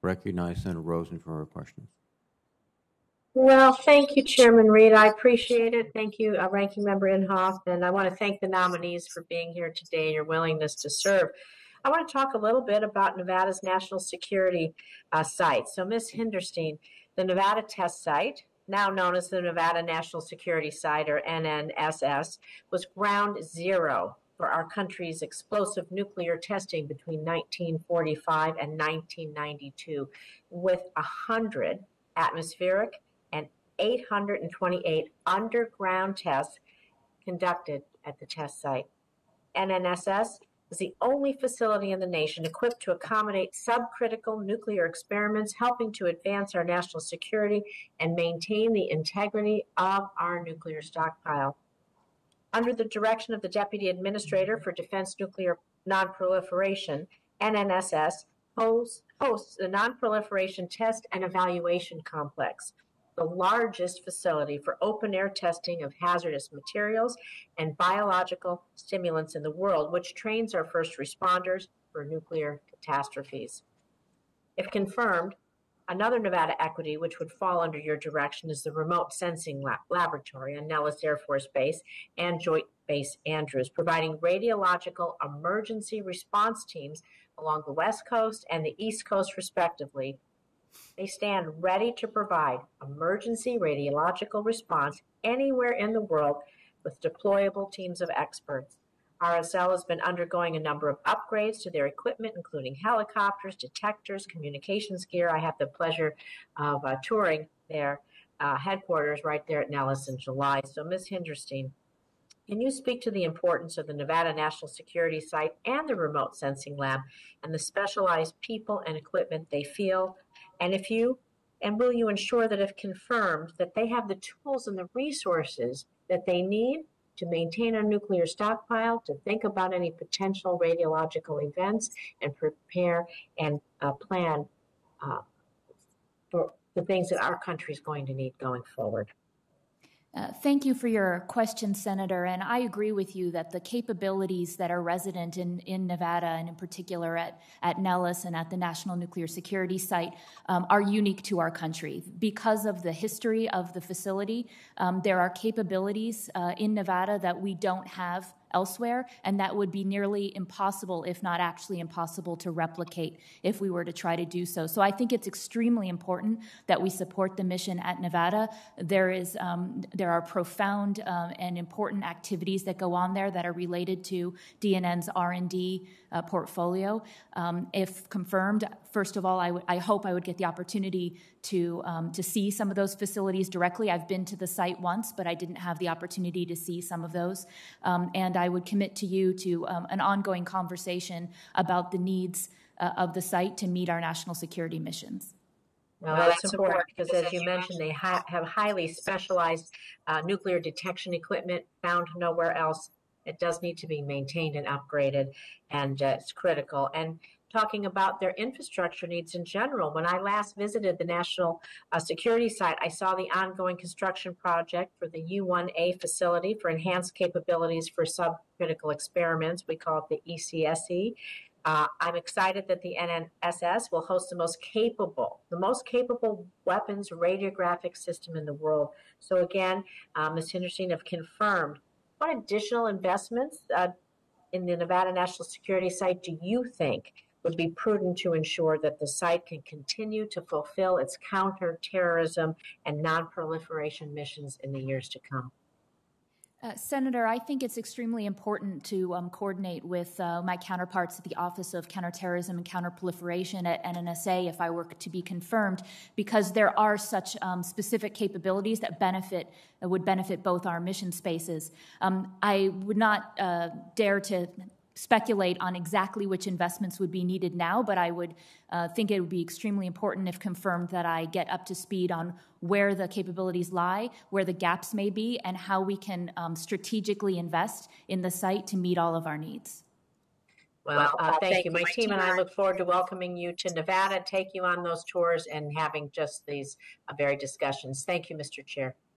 Recognize Senator Rosen for her questions. Well, thank you, Chairman Reed. I appreciate it. Thank you, Ranking Member Inhofe. And I want to thank the nominees for being here today and your willingness to serve. I want to talk a little bit about Nevada's national security site. So, Ms. Hinderstein, the Nevada Test Site, now known as the Nevada National Security Site, or NNSS, was ground zero for our country's explosive nuclear testing between 1945 and 1992, with 100 atmospheric and 828 underground tests conducted at the test site. NNSS is the only facility in the nation equipped to accommodate subcritical nuclear experiments, helping to advance our national security and maintain the integrity of our nuclear stockpile. Under the direction of the Deputy Administrator for Defense Nuclear Nonproliferation, NNSS hosts the Nonproliferation Test and Evaluation Complex, the largest facility for open-air testing of hazardous materials and biological stimulants in the world, which trains our first responders for nuclear catastrophes. If confirmed, another Nevada equity which would fall under your direction is the Remote Sensing Laboratory on Nellis Air Force Base and Joint Base Andrews, providing radiological emergency response teams along the West Coast and the East Coast, respectively. They stand ready to provide emergency radiological response anywhere in the world with deployable teams of experts. RSL has been undergoing a number of upgrades to their equipment, including helicopters, detectors, communications gear. I have the pleasure of touring their headquarters right there at Nellis in July. So, Ms. Hinderstein, can you speak to the importance of the Nevada National Security Site and the Remote Sensing Lab and the specialized people and equipment they field? And will you ensure that if confirmed that they have the tools and the resources that they need to maintain a nuclear stockpile, to think about any potential radiological events, and prepare and plan for the things that our country is going to need going forward? Thank you for your question, Senator. And I agree with you that the capabilities that are resident in Nevada, and in particular at Nellis and at the National Nuclear Security Site, are unique to our country. Because of the history of the facility, there are capabilities in Nevada that we don't have elsewhere, and that would be nearly impossible, if not actually impossible, to replicate if we were to try to do so. So I think it's extremely important that we support the mission at Nevada. There are profound and important activities that go on there that are related to DNN's R&D portfolio. If confirmed, first of all, I hope I would get the opportunity to see some of those facilities directly. I've been to the site once, but I didn't have the opportunity to see some of those. And I would commit to you to an ongoing conversation about the needs of the site to meet our national security missions. Well, that's important because, as you mentioned, they have highly specialized nuclear detection equipment found nowhere else. It does need to be maintained and upgraded, and it's critical. And talking about their infrastructure needs in general, when I last visited the National Security Site, I saw the ongoing construction project for the U1A facility for enhanced capabilities for subcritical experiments. We call it the ECSE. I'm excited that the NNSS will host the most capable weapons radiographic system in the world. So again, Ms. Hinderstein, have confirmed, what additional investments in the Nevada National Security Site do you think would be prudent to ensure that the site can continue to fulfill its counterterrorism and nonproliferation missions in the years to come? Senator, I think it's extremely important to coordinate with my counterparts at the Office of Counterterrorism and Counterproliferation at NNSA if I were to be confirmed, because there are such specific capabilities that would benefit both our mission spaces. I would not dare to speculate on exactly which investments would be needed now, but I would think it would be extremely important, if confirmed, that I get up to speed on where the capabilities lie, where the gaps may be, and how we can strategically invest in the site to meet all of our needs. Well, thank you. My team and I look forward to welcoming you to Nevada, take you on those tours, and having just these very discussions. Thank you, Mr. Chair.